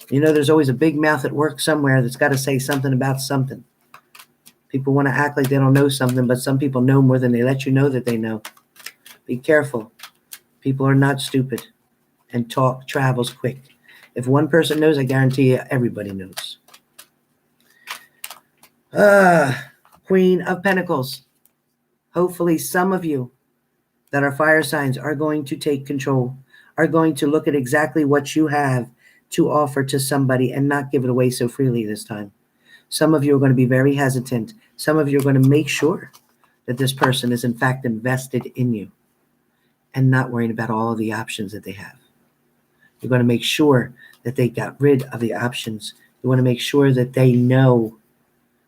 You know, there's always a big mouth at work somewhere that's got to say something about something. People want to act like they don't know something, but some people know more than they let you know that they know. Be careful. People are not stupid, and talk travels quick. If one person knows, I guarantee you everybody knows. Queen of Pentacles. Hopefully some of you that are fire signs are going to take control, are going to look at exactly what you have to offer to somebody and not give it away so freely this time. Some of you are going to be very hesitant. Some of you are going to make sure that this person is in fact invested in you and not worrying about all the options that they have. You're going to make sure that they got rid of the options. You want to make sure that they know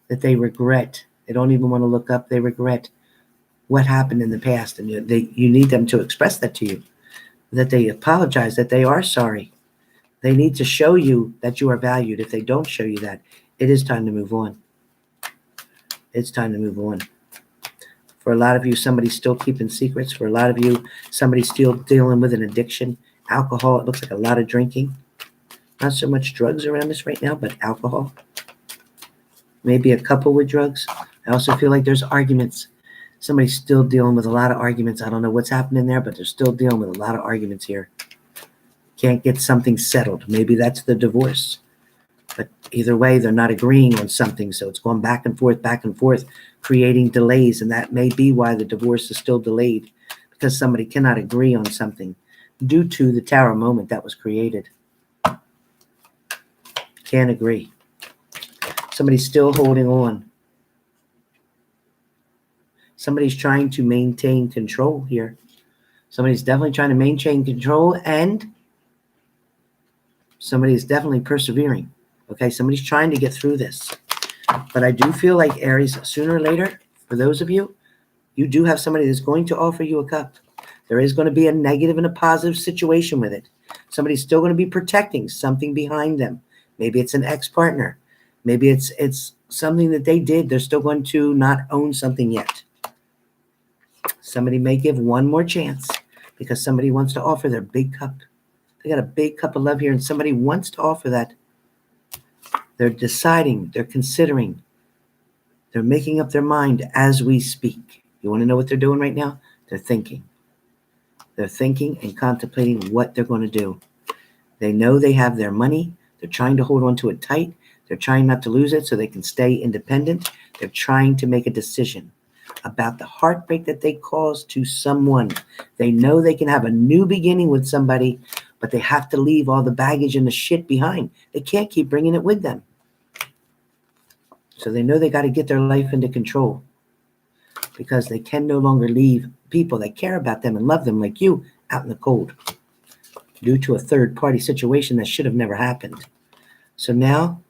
that they regret. They don't even want to look up. They regret what happened in the past, and you need them to express that to you, that they apologize, that they are sorry. They need to show you that you are valued. If they don't show you that, it is time to move on. It's time to move on. For a lot of you, somebody's still keeping secrets. For a lot of you, somebody's still dealing with an addiction. Alcohol, it looks like a lot of drinking. Not so much drugs around us right now, but alcohol. Maybe a couple with drugs. I also feel like there's arguments. Somebody's still dealing with a lot of arguments. I don't know what's happening there, but they're still dealing with a lot of arguments here. Can't get something settled. Maybe that's the divorce. But either way, they're not agreeing on something. So it's going back and forth, creating delays. And that may be why the divorce is still delayed, because somebody cannot agree on something due to the Tower moment that was created. Can't agree. Somebody's still holding on. Somebody's trying to maintain control here. Somebody's definitely trying to maintain control, and somebody is definitely persevering. Okay, somebody's trying to get through this. But I do feel like, Aries, sooner or later, for those of you, you do have somebody that's going to offer you a cup. There is going to be a negative and a positive situation with it. Somebody's still going to be protecting something behind them. Maybe it's an ex-partner. Maybe it's something that they did. They're still going to not own something yet. Somebody may give one more chance because somebody wants to offer their big cup. They got a big cup of love here, and somebody wants to offer that. They're deciding, they're considering, they're making up their mind as we speak. You want to know what they're doing right now? They're thinking. They're thinking and contemplating what they're going to do. They know they have their money. They're trying to hold on to it tight. They're trying not to lose it so they can stay independent. They're trying to make a decision about the heartbreak that they caused to someone. They know they can have a new beginning with somebody, but they have to leave all the baggage and the shit behind. They can't keep bringing it with them. So they know they got to get their life into control, because they can no longer leave people that care about them and love them like you out in the cold due to a third-party situation that should have never happened. So now,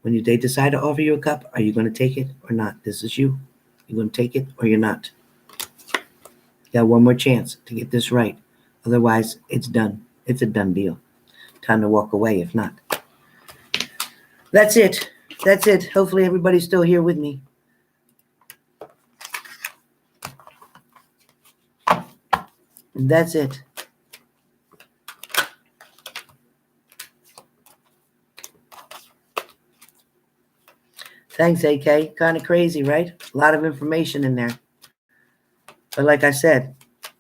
when they decide to offer you a cup, are you going to take it or not? This is you. You're going to take it or you're not. You got one more chance to get this right. Otherwise, it's done. It's a done deal. Time to walk away if not. That's it. That's it. Hopefully everybody's still here with me. That's it. Thanks, AK. Kind of crazy, right? A lot of information in there. But like I said,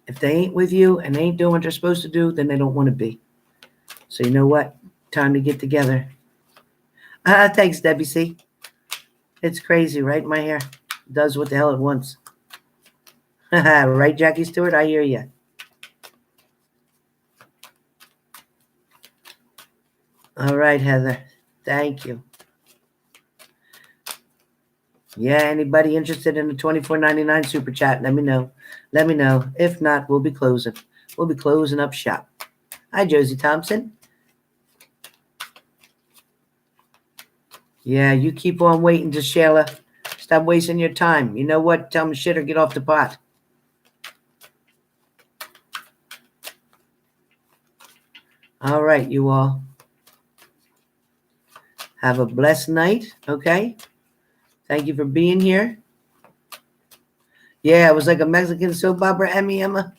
if they ain't with you and they ain't doing what they're supposed to do, then they don't want to be. So you know what? Time to get together. Thanks, Debbie C. It's crazy, right? My hair does what the hell it wants. Right, Jackie Stewart? I hear you. All right, Heather. Thank you. Yeah, anybody interested in the $24.99 super chat, let me know. Let me know. If not, we'll be closing. We'll be closing up shop. Hi, Josie Thompson. Yeah, you keep on waiting, Shayla. Stop wasting your time. You know what? Tell me shit or get off the pot. All right, you all. Have a blessed night, okay? Thank you for being here. Yeah, it was like a Mexican soap opera, Emma.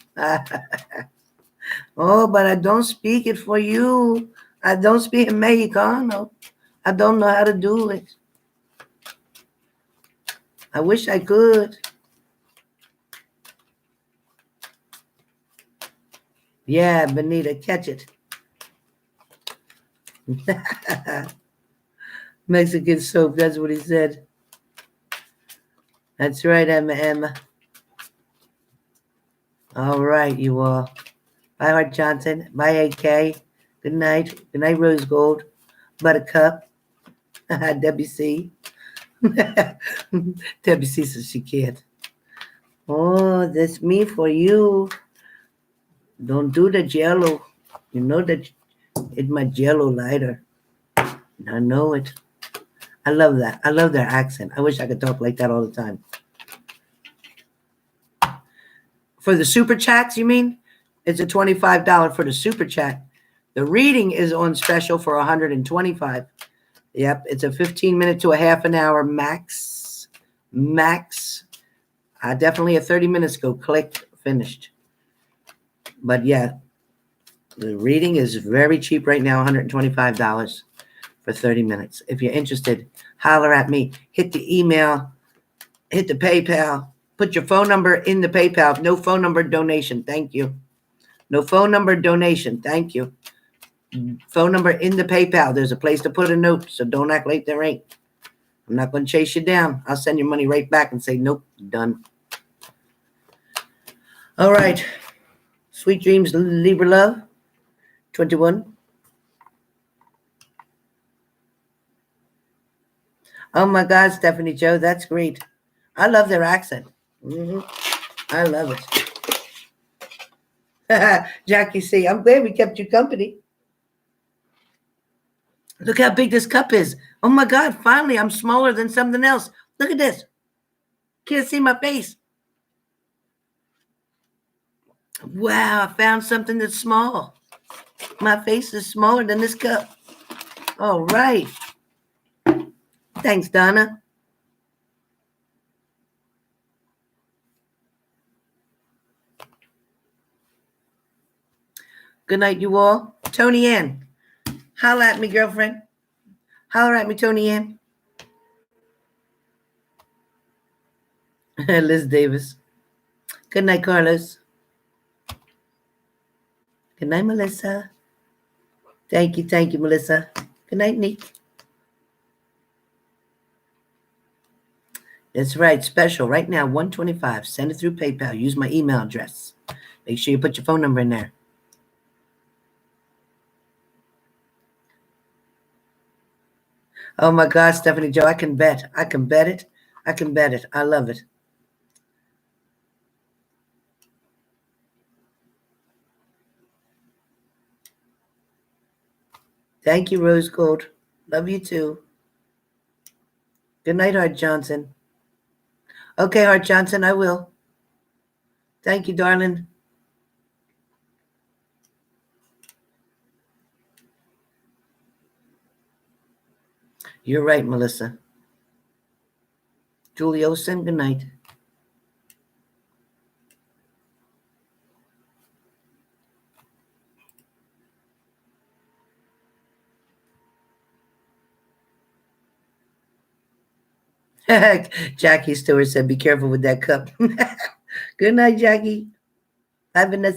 Oh, but I don't speak it for you. I don't speak Mexicano. I don't know how to do it. I wish I could. Yeah, Benita, catch it. Mexican soap, that's what he said. That's right, Emma. All right, you all. Bye, Art Johnson. Bye, AK. Good night. Good night, Rose Gold. Buttercup. Debbie C. Debbie C says she can't. Oh, that's me for you. Don't do the jello. You know that it's my jello lighter. I know it. I love that. I love their accent. I wish I could talk like that all the time. For the super chats, you mean? It's a $25 for the super chat. The reading is on special for $125. Yep, it's a 15-minute to a half an hour max. Definitely a 30 minutes ago. Clicked, finished. But yeah, the reading is very cheap right now, $125 for 30 minutes. If you're interested, holler at me. Hit the email, hit the PayPal. Put your phone number in the PayPal. No phone number donation. Thank you. No phone number donation. Thank you. Phone number in the PayPal. There's a place to put a note, so don't act like there ain't. I'm not going to chase you down. I'll send your money right back and say, nope, done. All right. Sweet dreams, Libra love. 21. Oh my God, Stephanie Joe, that's great. I love their accent. I love it. Jackie C, I'm glad we kept you company. Look how big this cup is. Oh my God, finally, I'm smaller than something else. Look at this. Can't see my face. Wow, I found something that's small. My face is smaller than this cup. All right. Thanks, Donna. Good night, you all. Tony Ann. Holler at me, girlfriend. Holler at me, Tony Ann. Liz Davis. Good night, Carlos. Good night, Melissa. Thank you, Melissa. Good night, Nick. That's right, special right now, $125. Send it through PayPal. Use my email address. Make sure you put your phone number in there. Oh my God, Stephanie Joe, I can bet. I can bet it. I can bet it. I love it. Thank you, Rose Gold. Love you too. Good night, Hart Johnson. Okay, Hart Johnson, I will. Thank you, darling. You're right, Melissa. Julie Olsen, good night. Jackie Stewart said, be careful with that cup. Good night, Jackie. Have a nice